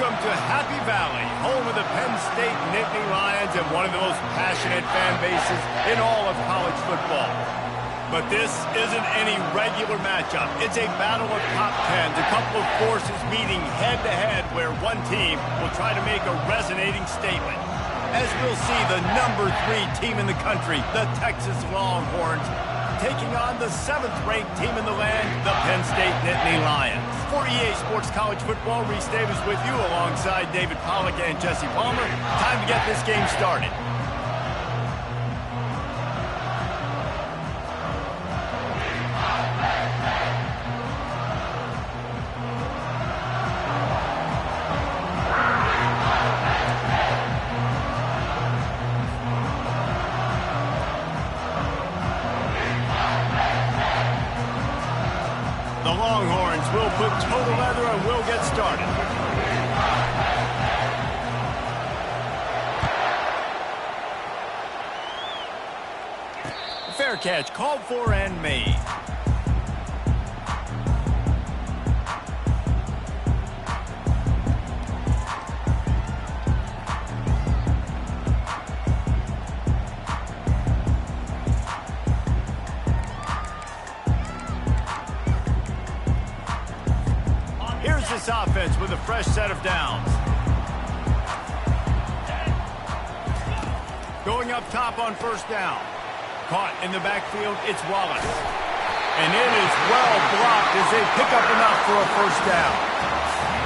Welcome to Happy Valley, home of the Penn State Nittany Lions and one of the most passionate fan bases in all of college football. But this isn't any regular matchup. It's a battle of top tens, a couple of forces meeting head-to-head where one team will try to make a resonating statement. As we'll see, the number 3 team in the country, the Texas Longhorns, taking on the 7th-ranked team in the land, the Penn State Nittany Lions. For EA Sports College Football, Reese Davis with you alongside David Pollack and Jesse Palmer. Time to get this game started. The Longhorns will put total leather and we'll get started. Fair catch called for and made. This offense with a fresh set of downs. Going up top on first down. Caught in the backfield, it's Wallace. And it is well blocked as they pick up enough for a first down.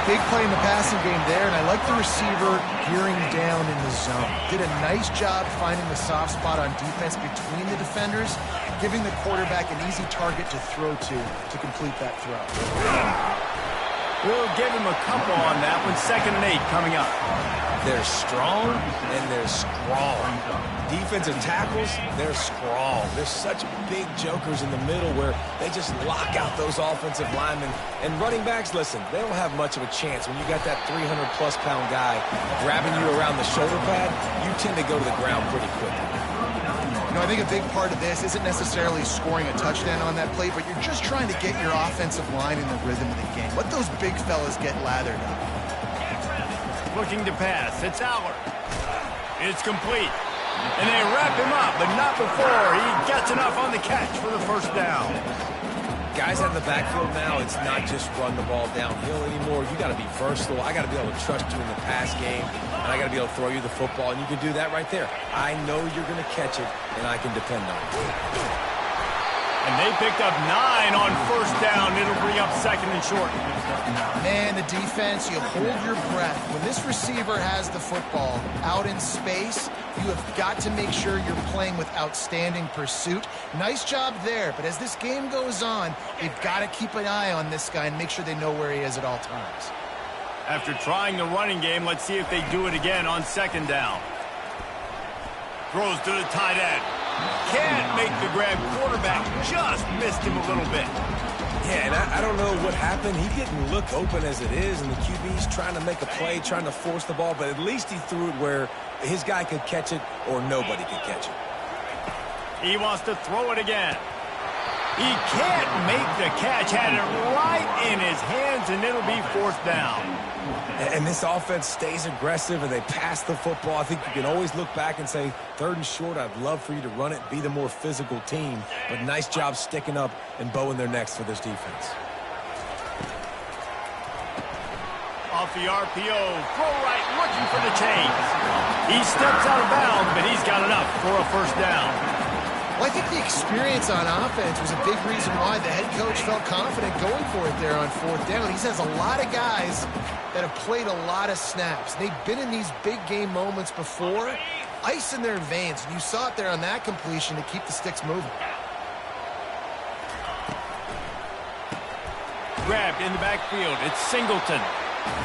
Big play in the passing game there, and I like the receiver gearing down in the zone. Did a nice job finding the soft spot on defense between the defenders, giving the quarterback an easy target to throw to complete that throw. We'll give him a couple on that one. 2nd and 8 coming up. They're strong and they're scrawling. Defensive tackles, they're scrawl. There's such big jokers in the middle where they just lock out those offensive linemen. And running backs, listen, they don't have much of a chance. When you got that 300-plus pound guy grabbing you around the shoulder pad, you tend to go to the ground pretty quickly. You know, I think a big part of this isn't necessarily scoring a touchdown on that play, but you're just trying to get your offensive line in the rhythm of the game. Let those big fellas get lathered up. Looking to pass. It's Allard. It's complete. And they wrap him up, but not before he gets enough on the catch for the first down. Guys out in the backfield now, it's not just run the ball downhill anymore. You got to be versatile. I got to be able to trust you in the pass game, and I got to be able to throw you the football, and you can do that right there. I know you're going to catch it, and I can depend on it. And they picked up 9 on first down. It'll bring up 2nd and short. Man, the defense, you hold your breath. When this receiver has the football out in space, you have got to make sure you're playing with outstanding pursuit. Nice job there, but as this game goes on, they've got to keep an eye on this guy and make sure they know where he is at all times. After trying the running game, let's see if they do it again on 2nd down. Throws to the tight end. Can't make the grab. Quarterback just missed him a little bit. Yeah, and I don't know what happened. He didn't look open as it is, and the QB's trying to make a play, trying to force the ball, but at least he threw it where his guy could catch it or nobody could catch it. He wants to throw it again. He can't make the catch. Had it right in his hands, and it'll be 4th down. And this offense stays aggressive, and they pass the football. I think you can always look back and say, 3rd and short, I'd love for you to run it, be the more physical team. But nice job sticking up and bowing their necks for this defense. Off the RPO, throw right, looking for the chains. He steps out of bounds, but he's got enough for a first down. Well, I think the experience on offense was a big reason why the head coach felt confident going for it there on 4th down. He has a lot of guys that have played a lot of snaps. They've been in these big game moments before. Ice in their veins, and you saw it there on that completion to keep the sticks moving. Grabbed in the backfield, it's Singleton.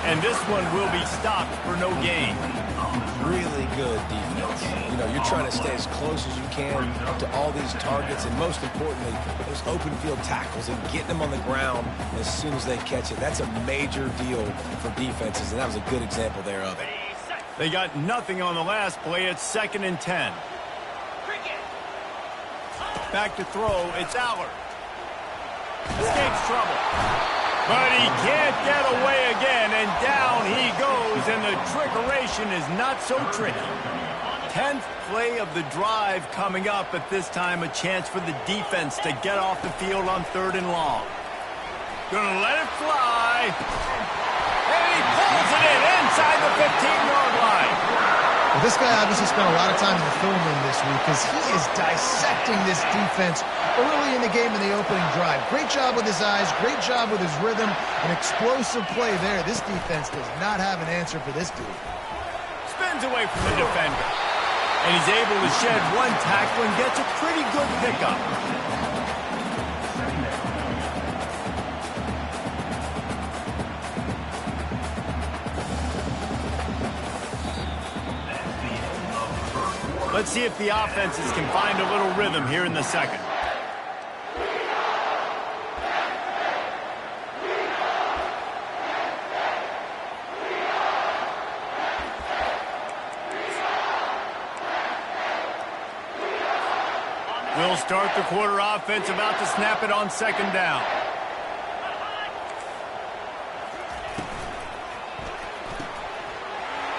And this one will be stopped for no gain. Really good defense. You know, you're trying to stay as close as you can to all these targets, and most importantly, those open field tackles and getting them on the ground as soon as they catch it. That's a major deal for defenses, and that was a good example there of it. They got nothing on the last play. It's 2nd and 10. Back to throw. It's Allard. Escapes trouble. But he can't get away again, and down he goes and the trickeration is not so tricky. 10th play of the drive coming up. At this time, a chance for the defense to get off the field on 3rd and long. Gonna let it fly. And he pulls it in inside the 15-yard line. Well, this guy obviously spent a lot of time in the film room this week because he is dissecting this defense early in the game in the opening drive. Great job with his eyes, great job with his rhythm, an explosive play there. This defense does not have an answer for this dude. Spins away from the defender. And he's able to shed one tackle and gets a pretty good pickup. Let's see if the offenses can find a little rhythm here in the second. We'll start the quarter offense, about to snap it on 2nd down.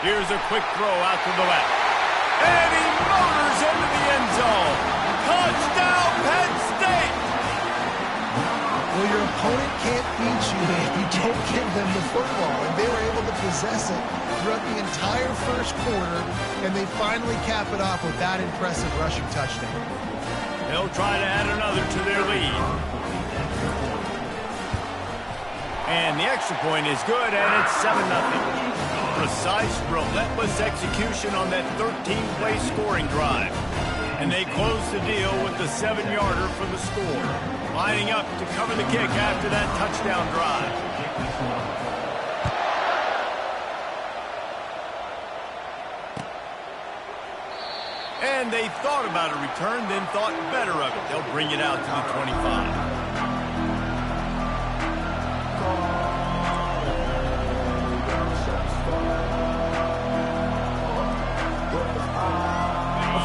Here's a quick throw out to the left. And he motors into the end zone. Touchdown, Penn State! Well, your opponent can't beat you if you don't give them the football. And they were able to possess it throughout the entire first quarter, and they finally cap it off with that impressive rushing touchdown. They'll try to add another to their lead. And the extra point is good, and it's 7-0. Precise, relentless execution on that 13-play scoring drive. And they close the deal with the 7-yarder for the score. Lining up to cover the kick after that touchdown drive. And they thought about a return, then thought better of it. They'll bring it out to the 25.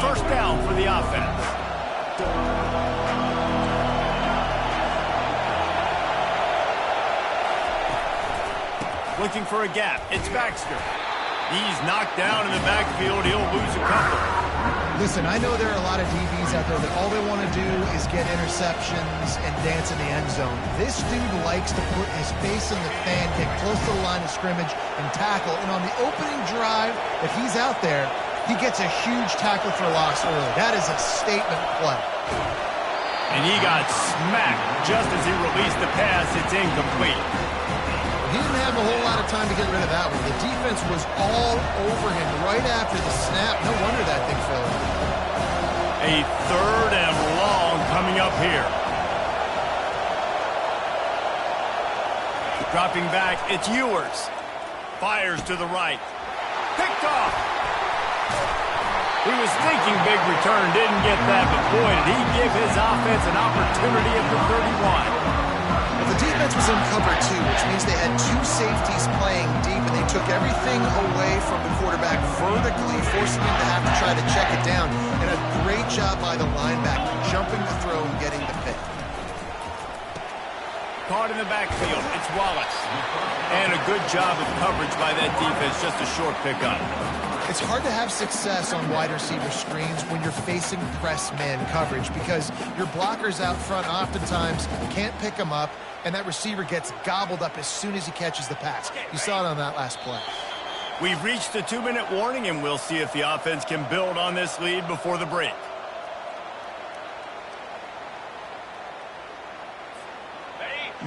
First down for the offense. Looking for a gap. It's Baxter. He's knocked down in the backfield. He'll lose a couple. Listen, I know there are a lot of DBs out there that all they want to do is get interceptions and dance in the end zone. This dude likes to put his face in the fan, get close to the line of scrimmage, and tackle. And on the opening drive, if he's out there, he gets a huge tackle for loss early. That is a statement play. And he got smacked just as he released the pass. It's incomplete. He didn't have a whole lot of time to get rid of that one. The defense was all over him right after the snap. No wonder that thing fell in. A 3rd and long coming up here. Dropping back, it's Ewers. Fires to the right. Picked off. He was thinking big return, didn't get that, but boy, did he give his offense an opportunity at the 31. Well, the defense was in cover 2, which means they had 2 safeties playing deep, and they took everything away from the quarterback vertically, forcing him to have to try to check it down. And a great job by the linebacker, jumping the throw and getting the pick. Caught in the backfield, it's Wallace. And a good job of coverage by that defense, just a short pickup. It's hard to have success on wide receiver screens when you're facing press man coverage because your blockers out front oftentimes can't pick them up, and that receiver gets gobbled up as soon as he catches the pass. You saw it on that last play. We've reached the 2-minute warning, and we'll see if the offense can build on this lead before the break.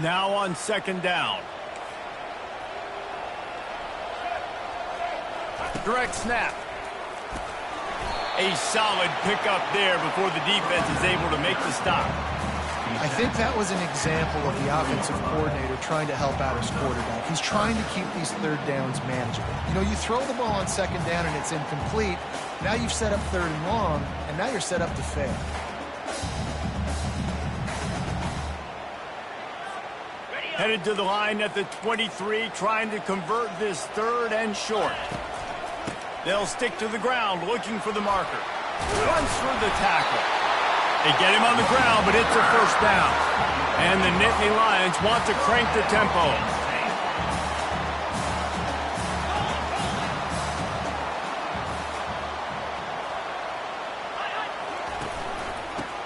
Now on 2nd down. Direct snap. A solid pickup there before the defense is able to make the stop. I think that was an example of the offensive coordinator trying to help out his quarterback. He's trying to keep these 3rd downs manageable. You know, you throw the ball on 2nd down and it's incomplete. Now you've set up 3rd and long, and now you're set up to fail. Headed to the line at the 23, trying to convert this 3rd and short. They'll stick to the ground, looking for the marker. Runs through the tackle. They get him on the ground, but it's a 1st down. And the Nittany Lions want to crank the tempo.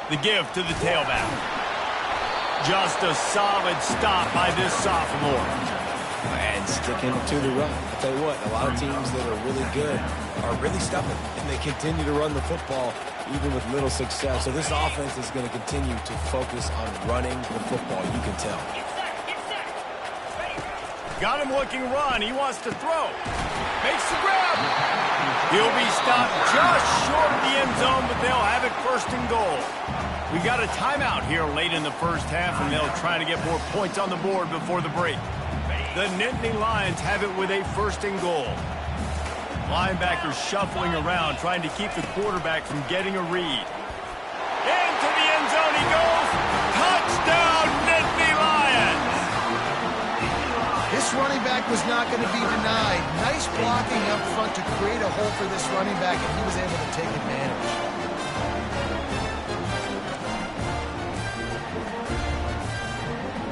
The give to the tailback. Just a solid stop by this sophomore. And sticking to the run. I'll tell you what, a lot of teams that are really good are really stubborn, and they continue to run the football even with little success. So this offense is going to continue to focus on running the football, you can tell. Got him looking run. He wants to throw. Makes the grab. He'll be stopped just short of the end zone, but they'll have it first and goal. We got a timeout here late in the first half, and they'll try to get more points on the board before the break. The Nittany Lions have it with a first and goal. Linebackers shuffling around, trying to keep the quarterback from getting a read. Into the end zone he goes. Touchdown, Nittany Lions! This running back was not going to be denied. Nice blocking up front to create a hole for this running back, and he was able to take advantage.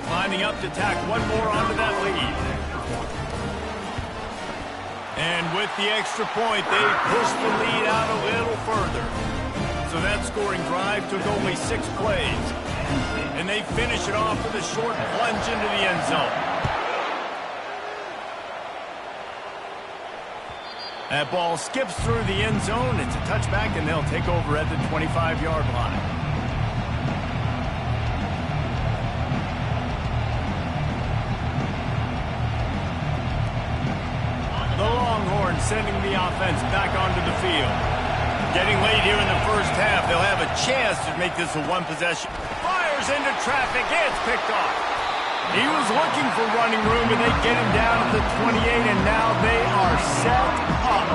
Lining up to tack one more onto that lead. And with the extra point, they push the lead out a little further. So that scoring drive took only 6 plays. And they finish it off with a short plunge into the end zone. That ball skips through the end zone. It's a touchback, and they'll take over at the 25-yard line. The Longhorns sending the offense back onto the field. Getting late here in the first half, they'll have a chance to make this a one-possession. Fires into traffic. It's picked off. He was looking for running room, and they get him down at the 28, and now they are set up.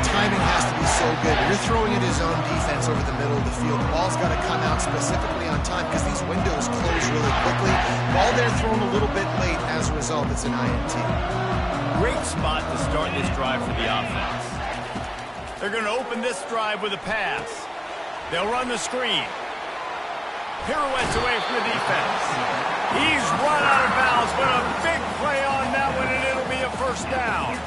Timing has to be so good. You're throwing at his own defense over the middle of the field. The ball's got to come out specifically on time because these windows close really quickly. Ball there thrown a little bit late. As a result, it's an INT. Great spot to start this drive for the offense. They're going to open this drive with a pass. They'll run the screen. Pirouettes away from the defense. He's run out of bounds, but a big play on that one, and it'll be a first down.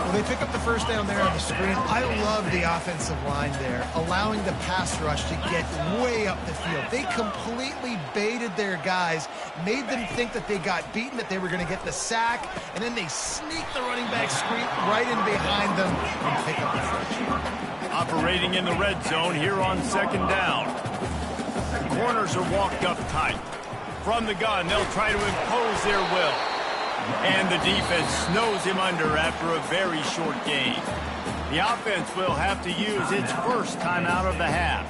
Well, they pick up the first down there on the screen. I love the offensive line there, allowing the pass rush to get way up the field. They completely baited their guys, made them think that they got beaten, that they were going to get the sack, and then they sneak the running back screen right in behind them and pick up the first. Operating in the red zone here on second down. Corners are walked up tight. From the gun, they'll try to impose their will. And the defense snows him under after a very short gain. The offense will have to use its first timeout of the half.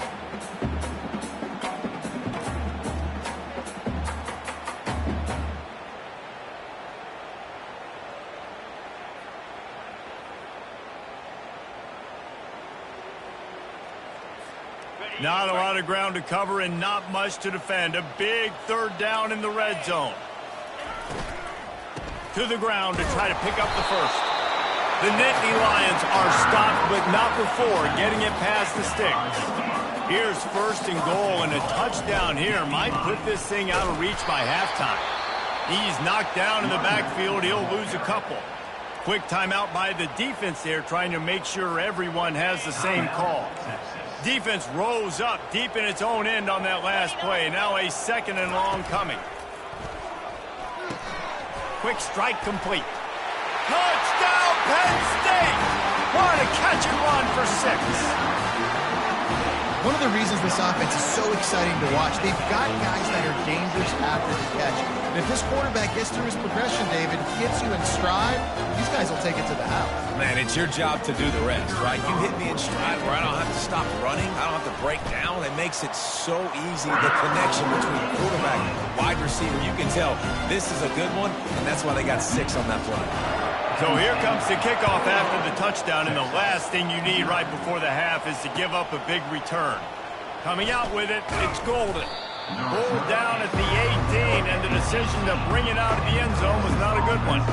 Not a lot of ground to cover and not much to defend. A big third down in the red zone. To the ground to try to pick up the first. The Nittany Lions are stopped, but not before getting it past the sticks. Here's first and goal, and a touchdown here might put this thing out of reach by halftime. He's knocked down in the backfield. He'll lose a couple. Quick timeout by the defense there, trying to make sure everyone has the same call. Defense rose up deep in its own end on that last play. Now a second and long coming. Quick strike complete. Touchdown, Penn State! What a catch and run for 6. One of the reasons this offense is so exciting to watch, they've got guys that are dangerous after the catch. And if this quarterback gets through his progression, David, gets you in stride, these guys will take it to the house. Man, it's your job to do the rest, right? You hit me in stride where I don't have to stop running. I don't have to break down. It makes it so easy. The connection between quarterback and wide receiver, you can tell this is a good one, and that's why they got 6 on that play. So here comes the kickoff after the touchdown, and the last thing you need right before the half is to give up a big return. Coming out with it, it's Golden. Pulled down at the 18, and the decision to bring it out of the end zone was not a good one.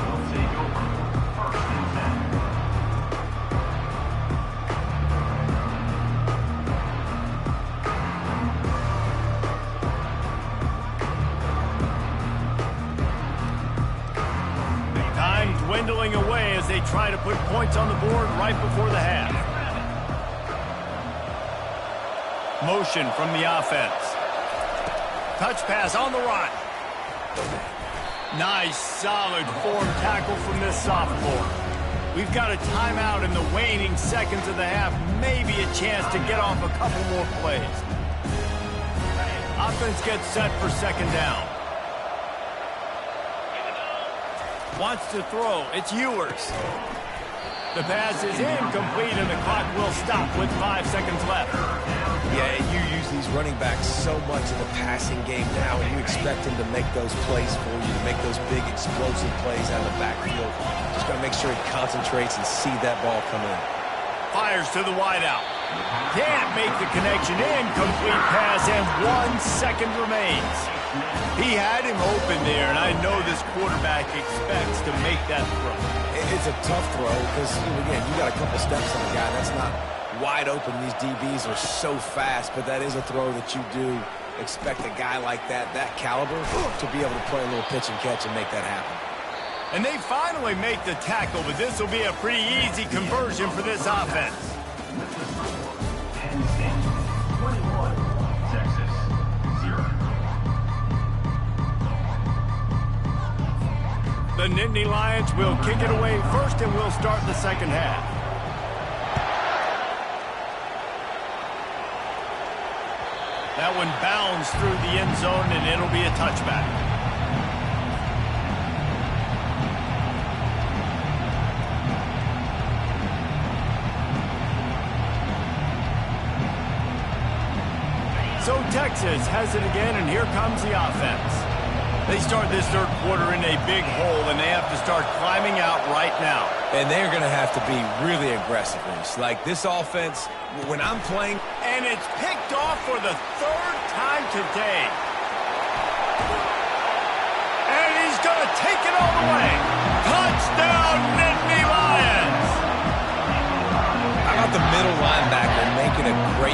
Dwindling away as they try to put points on the board right before the half. Motion from the offense. Touch pass on the run. Nice, solid form tackle from this sophomore. We've got a timeout in the waning seconds of the half. Maybe a chance to get off a couple more plays. Offense gets set for second down. Wants to throw. It's Ewers. The pass is incomplete, and the clock will stop with 5 seconds left. Yeah, you use these running backs so much in the passing game now, and you expect them to make those plays for you, to make those big explosive plays out of the backfield. Just got to make sure he concentrates and see that ball come in. Fires to the wideout. Can't make the connection. Incomplete pass, and 1 second remains. He had him open there, and I know this quarterback expects to make that throw. It's a tough throw because, again, you got a couple steps on the guy. That's not wide open. These DBs are so fast, but that is a throw that you do expect a guy like that caliber, to be able to play a little pitch and catch and make that happen. And they finally make the tackle, but this will be a pretty easy conversion for this offense. Penn State, 21, Texas, 0. The Nittany Lions will kick it away first, and we'll start the second half. That one bounds through the end zone, and it'll be a touchback. So Texas has it again, and here comes the offense. They start this third quarter in a big hole, and they have to start climbing out right now. And they're going to have to be really aggressive. Like this offense, when I'm playing. And it's picked off for the third time today. And he's going to take it all the way. Touchdown, Nittany Lions! How about the middle linebacker